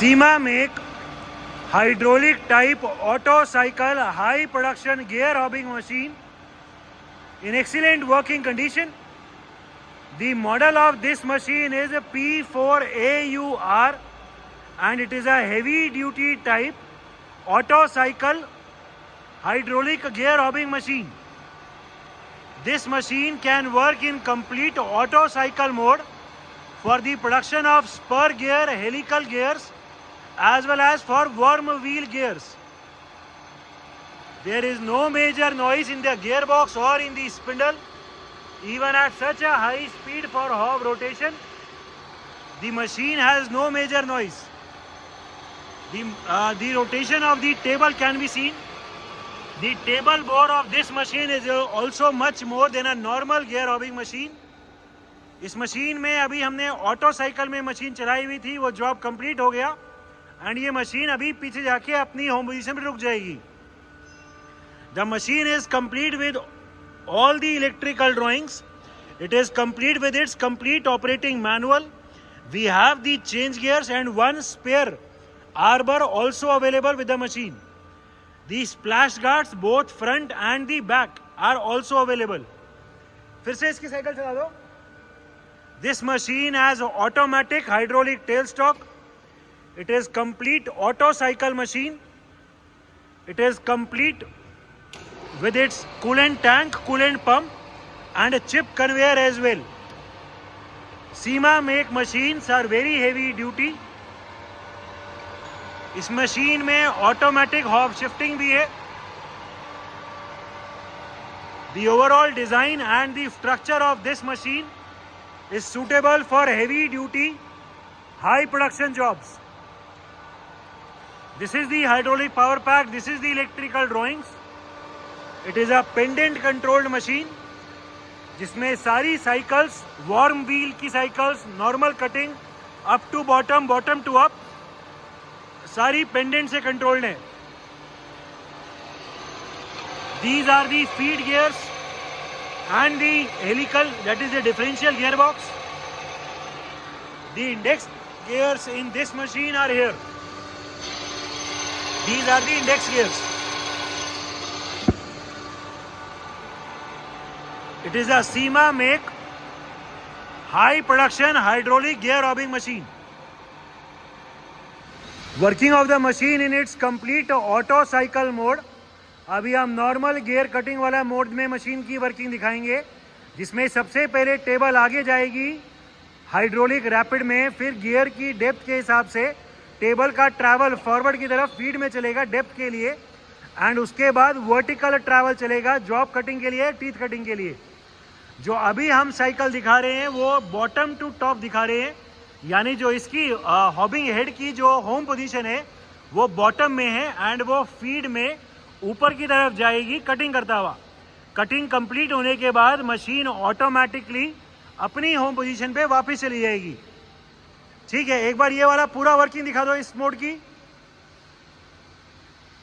SEMA make hydraulic type auto cycle high production gear hobbing machine in excellent working condition. The model of this machine is a P4AUR and it is a heavy duty type auto cycle hydraulic gear hobbing machine. This machine can work in complete auto cycle mode for the production of spur gear, helical gears as well as for worm wheel gears. There is no major noise in the gearbox or in the spindle. Even at such a high speed for hob rotation, the machine has no major noise. The rotation of the table can be seen. The table bore of this machine is also much more than a normal gear hobbing machine. इस machine में अभी हमने auto cycle में machine चलाई हुई थी, वो job complete हो गया एंड ये मशीन अभी पीछे जाके अपनी होम पोजीशन पे रुक जाएगी. The machine is complete with all the electrical drawings. It is complete with its complete operating manual. We have the change gears and one spare arbor also available with the machine. The splash guards both front and the back are also available. फिर से इसकी cycle चला दो. This machine has automatic hydraulic tailstock. It is complete auto cycle machine. It is complete with its coolant tank, coolant pump and a chip conveyor as well. SEMA make machines are very heavy duty. इस machine में automatic hob shifting भी है. The overall design and the structure of this machine is suitable for heavy duty, high production jobs. This is the hydraulic power pack. This is the electrical drawings. It is a pendant controlled machine जिसमें सारी cycles, worm wheel की cycles, normal cutting up to bottom, bottom to up, सारी pendant से controlled है. These are the feed gears and the helical, that is the differential gearbox. The index gears in this machine are here. These are the index gears. It is a SEMA make high production hydraulic gear hobbing machine. Working of the machine in its complete auto cycle mode. अभी हम normal gear cutting वाला mode में machine की working दिखाएंगे, जिसमें सबसे पहले table आगे जाएगी हाइड्रोलिक रैपिड में, फिर गियर की डेप्थ के हिसाब से टेबल का ट्रैवल फॉरवर्ड की तरफ फीड में चलेगा डेप्थ के लिए एंड उसके बाद वर्टिकल ट्रैवल चलेगा जॉब कटिंग के लिए, टीथ कटिंग के लिए. जो अभी हम साइकिल दिखा रहे हैं वो बॉटम टू टॉप दिखा रहे हैं, यानी जो इसकी हॉबिंग हेड की जो होम पोजीशन है वो बॉटम में है एंड वो फीड में ऊपर की तरफ जाएगी कटिंग करता हुआ. कटिंग कंप्लीट होने के बाद मशीन ऑटोमेटिकली अपनी होम पोजीशन पे वापस चली जाएगी. ठीक है, एक बार ये वाला पूरा वर्किंग दिखा दो इस मोड की.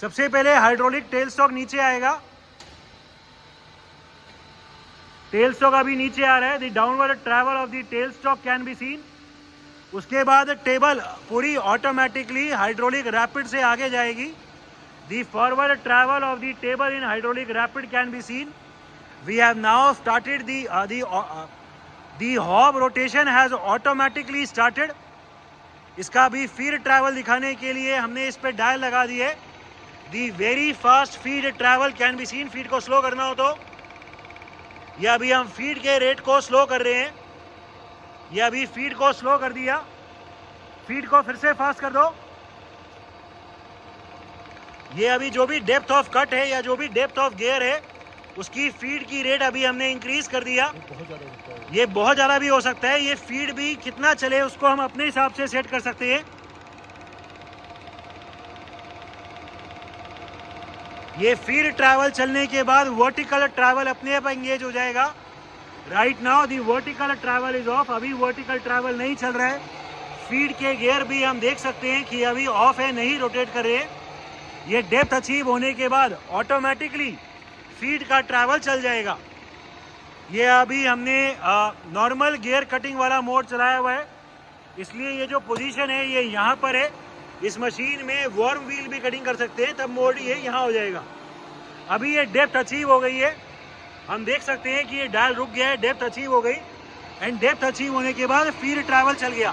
सबसे पहले हाइड्रोलिक टेल स्टॉक नीचे आएगा. टेल स्टॉक अभी नीचे आ रहा है. The downward travel of the tell stock can be scene. उसके बाद टेबल पूरी ऑटोमेटिकली हाइड्रोलिक रैपिड से आगे जाएगी. The forward travel of the table in hydraulic rapid can be seen. We have now started the hob rotation has automatically started. इसका भी feed travel दिखाने के लिए हमने इस पे डायल लगा दी है. The very fast feed travel can be scene. Feed को स्लो करना हो तो ये अभी हम फीड के रेट को स्लो कर रहे हैं. ये अभी फीड को स्लो कर दिया. फीड को फिर से फास्ट कर दो. ये अभी जो भी डेप्थ ऑफ कट है या जो भी डेप्थ ऑफ गियर है उसकी फीड की रेट अभी हमने इंक्रीज कर दिया. ये बहुत ज़्यादा भी हो सकता है. ये फीड भी कितना चले उसको हम अपने हिसाब से सेट कर सकते हैं. ये फीड ट्रैवल चलने के बाद वर्टिकल ट्रैवल अपने आप एंगेज हो जाएगा. Right now the vertical travel is of. अभी वर्टिकल ट्रैवल नहीं चल रहा है. फीड के गियर भी हम देख सकते हैं कि अभी ऑफ है, नहीं रोटेट कर रहे हैं. ये डेप्थ अचीव होने के बाद ऑटोमेटिकली फीड का ट्रैवल चल जाएगा. ये अभी हमने नॉर्मल गियर कटिंग वाला मोड चलाया हुआ है, इसलिए ये जो पोजीशन है ये यहाँ पर है. इस मशीन में वार्म व्हील भी कटिंग कर सकते हैं, तब मोड ये यहाँ हो जाएगा। अभी ये डेप्थ अचीव हो गई है, हम देख सकते हैं कि ये डायल रुक गया है, डेप्थ अचीव हो गई। एंड डेप्थ अचीव होने के बाद फीड ट्रैवल चल गया।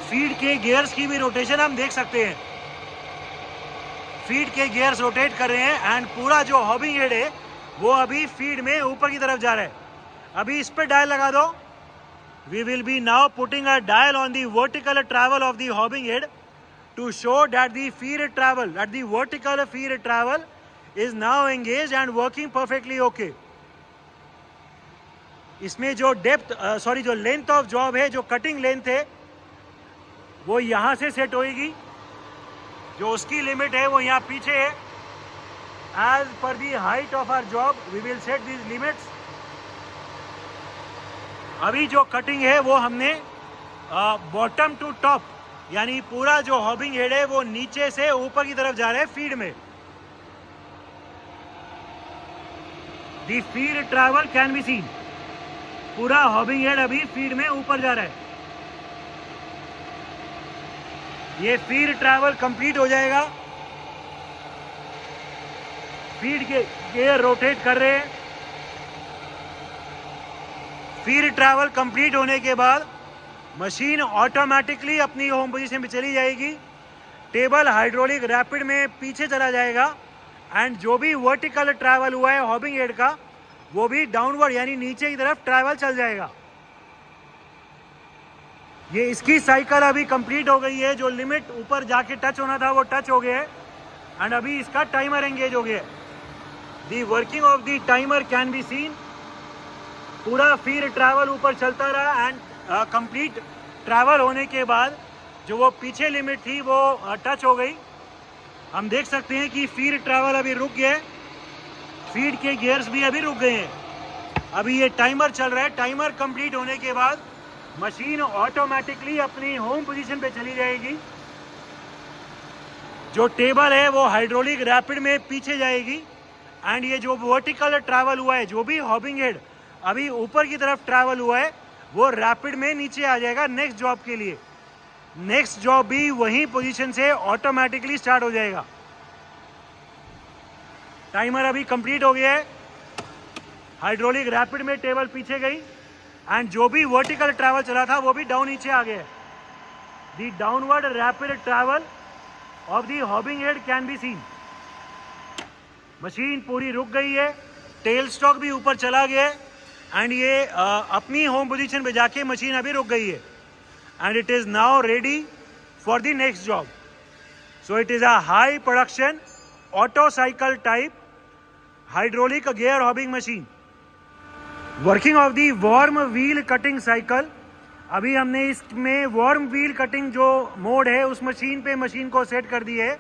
फीड के गियर्स की भी रोटेशन हम देख सकते हैं, फीड के गियर्स रोटेट कर रहे हैं। एंड पूरा जो हॉबिंग हेड है वो अभी फीड में ऊपर की तरफ जा रहा है। अभी इस पे डायल लगा दो। We will be now putting a dial on the vertical travel of the hobbing head to show that the feed travel, that the vertical feed travel is now engaged and working perfectly okay. इसमें जो depth जो length of job है, जो cutting length है, वो यहाँ से set होएगी। जो उसकी लिमिट है वो यहाँ पीछे है। As per the height of our job, we will set these limits. अभी जो कटिंग है वो हमने बॉटम टू टॉप, यानी पूरा जो हॉबिंग हेड है वो नीचे से ऊपर की तरफ जा रहा है फीड में। दी feed travel can be scene. पूरा हॉबिंग हेड अभी फीड में ऊपर जा रहा है। ये फीड ट्रैवल कंप्लीट हो जाएगा। फीड के गियर रोटेट कर रहे हैं। फीड ट्रैवल कंप्लीट होने के बाद मशीन ऑटोमेटिकली अपनी होम पोजीशन पे चली जाएगी। टेबल हाइड्रोलिक रैपिड में पीछे चला जाएगा। एंड जो भी वर्टिकल ट्रैवल हुआ है हॉबिंग हेड का, वो भी डाउनवर्ड यानी नीचे की तरफ ट्रैवल चल जाएगा। ये इसकी साइकिल अभी कंप्लीट हो गई है। जो लिमिट ऊपर जाके टच होना था वो टच हो गया है। एंड अभी इसका टाइमर एंगेज हो गया है। दी working of the timer can be scene. पूरा फीड ट्रैवल ऊपर चलता रहा। एंड कंप्लीट ट्रैवल होने के बाद जो वो पीछे लिमिट थी वो टच हो गई। हम देख सकते हैं कि फीड ट्रैवल अभी रुक गया है। फीड के गियर्स भी अभी रुक गए हैं। अभी ये टाइमर चल रहा है। टाइमर कंप्लीट होने के बाद मशीन ऑटोमेटिकली अपनी होम पोजीशन पे चली जाएगी। जो टेबल है वो हाइड्रोलिक रैपिड में पीछे जाएगी। एंड ये जो वर्टिकल ट्रैवल हुआ है, जो भी हॉबिंग हेड अभी ऊपर की तरफ ट्रैवल हुआ है, वो रैपिड में नीचे आ जाएगा नेक्स्ट जॉब के लिए। नेक्स्ट जॉब भी वही पोजीशन से ऑटोमेटिकली स्टार्ट हो जाएगा। टाइमर अभी कंप्लीट हो गया है। हाइड्रोलिक रैपिड में टेबल पीछे गई। एंड जो भी वर्टिकल ट्रैवल चला था वो भी डाउन नीचे आ गया। The downward rapid travel of the hobbing head can be scene. Machine पूरी रुक गई है। टेल स्टॉक भी ऊपर चला गया है। एंड ये अपनी होम पोजीशन पे जाके मशीन अभी रुक गई है। And it is now ready for the next job. So it is a high production auto cycle type hydraulic gear hobbing machine. Working of the warm wheel cutting cycle. अभी हमने इसमें warm wheel cutting जो mode है उस machine पे machine को set कर दी है।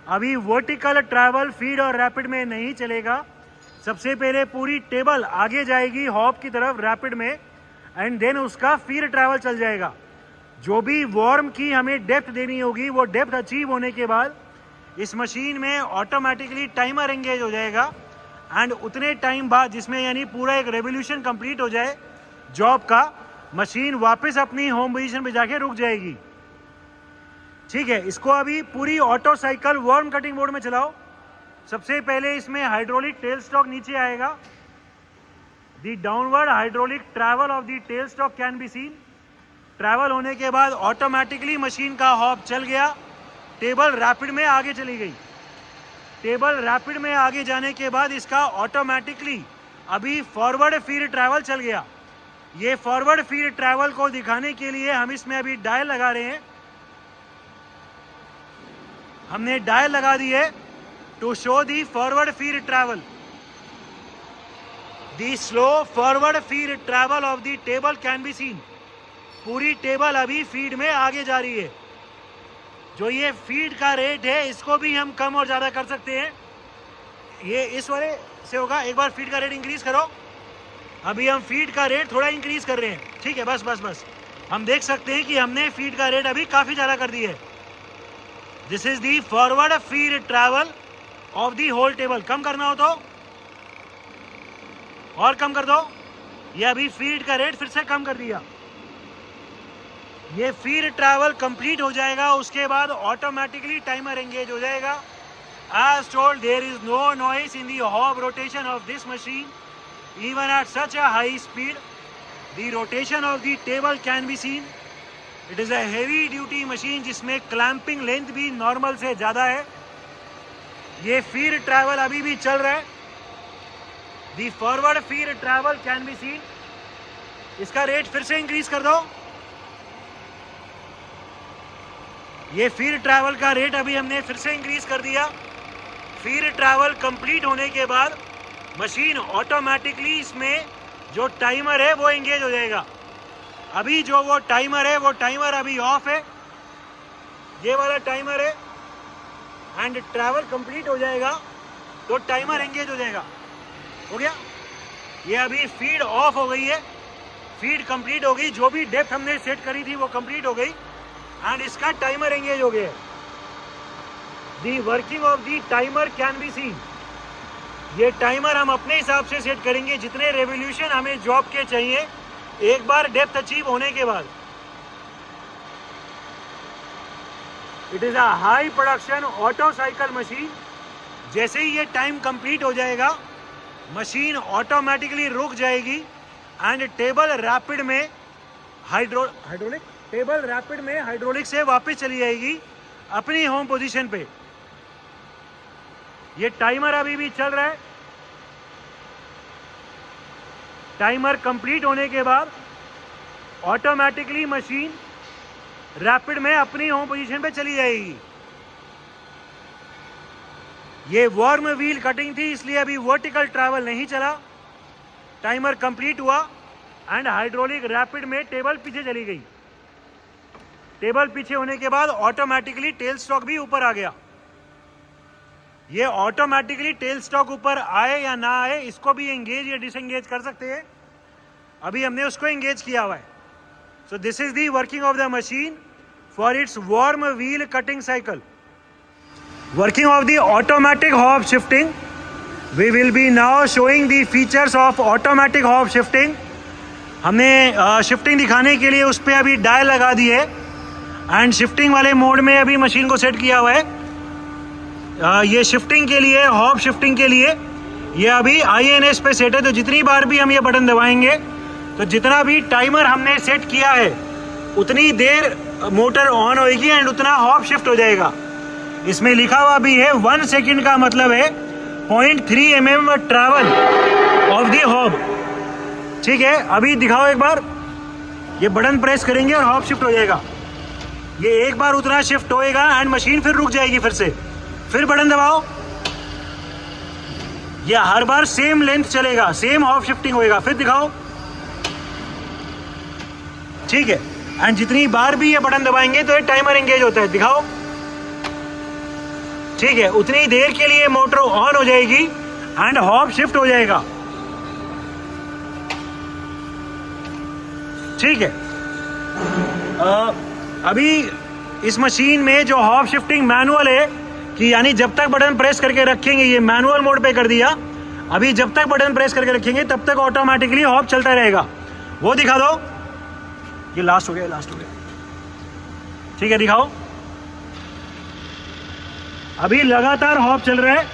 अभी वर्टिकल ट्रैवल फीड और रैपिड में नहीं चलेगा। सबसे पहले पूरी टेबल आगे जाएगी हॉब की तरफ रैपिड में। एंड देन उसका फीड ट्रैवल चल जाएगा। जो भी वार्म की हमें डेप्थ देनी होगी वो डेप्थ अचीव होने के बाद इस मशीन में ऑटोमेटिकली टाइमर एंगेज हो जाएगा। एंड उतने टाइम बाद, जिसमें यानी पूरा एक रेवोल्यूशन कंप्लीट हो जाए जॉब का, मशीन वापस अपनी होम पोजीशन पे जाके रुक जाएगी। ठीक है, इसको अभी पूरी auto cycle warm cutting mode में चलाओ। सबसे पहले इसमें हाइड्रोलिक टेल स्टॉक नीचे आएगा। The downward hydraulic travel of the tell stock can be scene. Travel होने के बाद ऑटोमेटिकली मशीन का हॉब चल गया। टेबल रैपिड में आगे चली गई। टेबल रैपिड में आगे जाने के बाद इसका ऑटोमेटिकली अभी फॉरवर्ड फीड ट्रैवल चल गया। ये फॉरवर्ड फीड ट्रैवल को दिखाने के लिए हम इसमें अभी डायल लगा रहे हैं। हमने डायल लगा दी है to show the forward feed travel. The slow forward feed travel of the table can be seen. पूरी टेबल अभी फीड में आगे जा रही है। जो ये फीड का रेट है इसको भी हम कम और ज़्यादा कर सकते हैं। ये इस वाले से होगा। एक बार फीड का रेट इंक्रीज करो। अभी हम फीड का रेट थोड़ा इंक्रीज कर रहे हैं। ठीक है, बस हम देख सकते हैं कि हमने फीड का रेट अभी काफ़ी ज़्यादा कर दिया है। This is the forward feed travel of the whole table. कम करना हो तो और कम कर दो। ये अभी फीड का रेट फिर से कम कर दिया। ये फीड ट्रैवल कंप्लीट हो जाएगा, उसके बाद ऑटोमेटिकली टाइमर एंगेज हो जाएगा. As told, there is no noise in the hob rotation of this machine. Even at such a high speed, the rotation of the table can be seen. It is a heavy duty machine जिसमें clamping length भी normal से ज़्यादा है. ये feed travel अभी भी चल रहा है. The forward feed travel can be seen. इसका रेट फिर से इंक्रीज कर दो. ये फीड ट्रैवल का रेट अभी हमने फिर से इंक्रीज कर दिया. फीड ट्रैवल कंप्लीट होने के बाद मशीन ऑटोमेटिकली इसमें जो टाइमर है वो एंगेज हो जाएगा. अभी जो वो टाइमर है वो टाइमर अभी ऑफ है. ये वाला टाइमर है एंड ट्रैवल कंप्लीट हो जाएगा तो टाइमर एंगेज हो जाएगा. हो गया. ये अभी फीड ऑफ हो गई है, फीड कंप्लीट हो गई. जो भी डेप्थ हमने सेट करी थी वो कंप्लीट हो गई एंड इसका टाइमर एंगेज हो गया. दी working of the timer can be scene. ये टाइमर हम अपने हिसाब से सेट करेंगे जितने रेवोल्यूशन हमें जॉब के चाहिए एक बार डेप्थ अचीव होने के बाद. It is a high production auto cycle machine. जैसे ही ये टाइम कंप्लीट हो जाएगा मशीन ऑटोमेटिकली रुक जाएगी एंड टेबल रैपिड में हाइड्रोलिक टेबल रैपिड में हाइड्रोलिक से वापस चली जाएगी अपनी होम पोजीशन पे. ये टाइमर अभी भी चल रहा है. टाइमर कंप्लीट होने के बाद ऑटोमेटिकली मशीन रैपिड में अपनी होम पोजीशन पे चली जाएगी. ये वार्म व्हील कटिंग थी इसलिए अभी वर्टिकल ट्रैवल नहीं चला. टाइमर कंप्लीट हुआ एंड हाइड्रोलिक रैपिड में टेबल पीछे चली गई. टेबल पीछे होने के बाद ऑटोमेटिकली टेल स्टॉक भी ऊपर आ गया. ये ऑटोमेटिकली टेल स्टॉक ऊपर आए या ना आए इसको भी एंगेज या डिसएंगेज कर सकते हैं. अभी हमने उसको एंगेज किया हुआ है. So this is the working of the machine for its worm wheel cutting cycle. Working of the automatic hob shifting. We will be now showing the features of automatic hob shifting. हमने shifting दिखाने के लिए उस पर अभी dial लगा दी है एंड शिफ्टिंग वाले मोड में अभी मशीन को सेट किया हुआ है. ये शिफ्टिंग के लिए, हॉब शिफ्टिंग के लिए ये अभी INS पे सेट है. तो जितनी बार भी हम ये बटन दबाएंगे तो जितना भी टाइमर हमने सेट किया है उतनी देर मोटर ऑन होएगी एंड उतना हॉब शिफ्ट हो जाएगा. इसमें लिखा हुआ भी है 1 सेकेंड का मतलब है 0.3 mm travel of the hob. ठीक है. अभी दिखाओ एक बार. ये बटन प्रेस करेंगे और हॉब शिफ्ट हो जाएगा. ये एक बार उतना शिफ्ट होएगा एंड मशीन फिर रुक जाएगी. फिर से फिर बटन दबाओ. ये हर बार सेम लेंथ चलेगा, सेम हॉब शिफ्टिंग होएगा. फिर दिखाओ. ठीक है. एंड जितनी बार भी ये बटन दबाएंगे तो ये टाइमर एंगेज होता है. दिखाओ. ठीक है. उतनी देर के लिए मोटर ऑन हो जाएगी एंड हॉब शिफ्ट हो जाएगा. ठीक है. अभी इस मशीन में जो हॉब शिफ्टिंग मैनुअल है कि यानी जब तक बटन प्रेस करके रखेंगे, ये मैनुअल मोड पे कर दिया. अभी जब तक बटन प्रेस करके रखेंगे तब तक ऑटोमेटिकली हॉब चलता रहेगा. वो दिखा दो. ये लास्ट हो गया, लास्ट हो गया. ठीक है. दिखाओ. अभी लगातार हॉब चल रहा है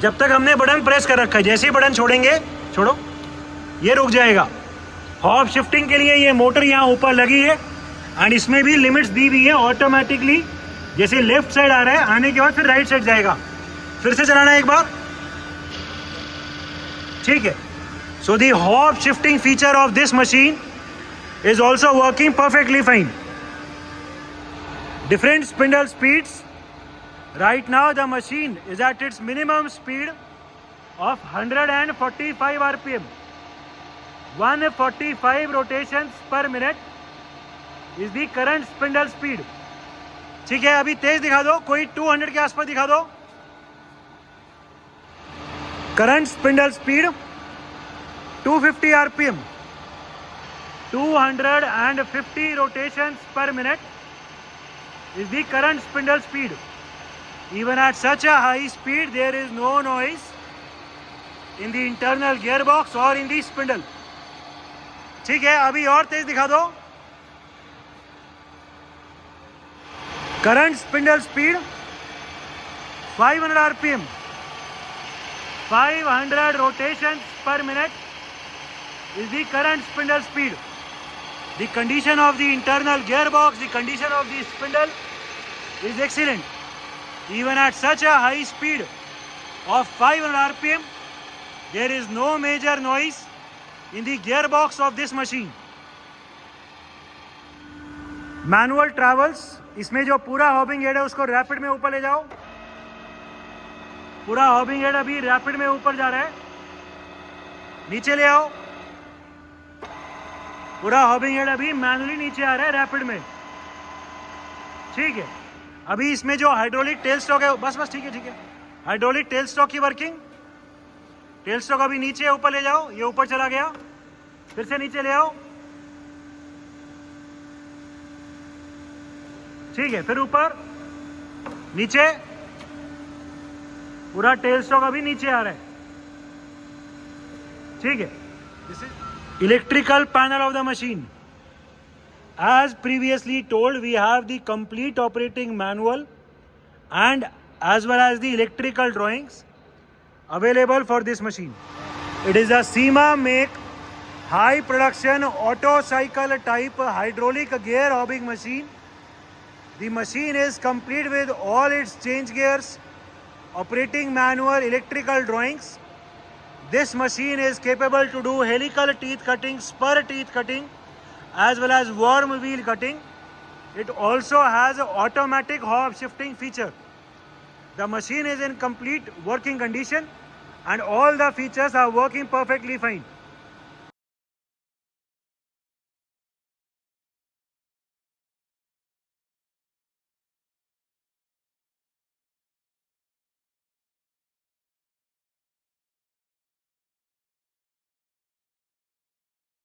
जब तक हमने बटन प्रेस कर रखा है. जैसे ही बटन छोड़ेंगे, छोड़ो, ये रुक जाएगा. हॉब शिफ्टिंग के लिए ये मोटर यहाँ ऊपर लगी है एंड इसमें भी लिमिट्स दी हुई है. ऑटोमेटिकली जैसे लेफ्ट साइड आ रहा है आने के बाद फिर राइट साइड जाएगा. फिर से चलाना है एक बार. ठीक है. So the hob shifting feature of this machine is also working perfectly fine. Different spindle speeds. Right now the machine is at its minimum speed of 145 RPM. 145 rotations per minute is the current spindle speed. ठीक है. अभी तेज दिखा दो. कोई 200 के आसपास दिखा दो. Current spindle speed 250 RPM. 250 rotations per minute is the current spindle speed. Even at such a high speed there is no noise in the internal gearbox or in the spindle. ठीक है. अभी और तेज दिखा दो. Current spindle speed 500 rpm, 500 rotations per minute is the current spindle speed. The condition of the internal gearbox, the condition of the spindle is excellent. Even at such a high speed of 500 rpm, there is no major noise in the gearbox of this machine. Manual travels, इसमें जो पूरा hobbing head है उसको rapid में ऊपर ले जाओ. पूरा हॉबिंग हेड अभी रैपिड में ऊपर जा रहा है, नीचे ले आओ. पूरा हॉबिंग हेड अभी मैनुअली नीचे आ रहा है रैपिड में. ठीक है, अभी इसमें जो हाइड्रोलिक टेल स्टॉक है, बस ठीक है. हाइड्रोलिक टेल स्टॉक की वर्किंग, टेल स्टॉक अभी नीचे ऊपर ले जाओ. ये ऊपर चला गया, फिर से नीचे ले आओ. ठीक है, फिर ऊपर नीचे, पूरा टेल स्टॉक अभी नीचे आ रहा है. ठीक है, this is electrical panel of the machine. As previously told, we have the complete operating manual and as well as the electrical drawings available for this machine. It is a SEMA make high production auto cycle type hydraulic gear hobbing machine. The machine is complete with all its change gears, operating manual, electrical drawings. This machine is capable to do helical teeth cutting, spur teeth cutting, as well as worm wheel cutting. It also has an automatic hob shifting feature. The machine is in complete working condition and all the features are working perfectly fine.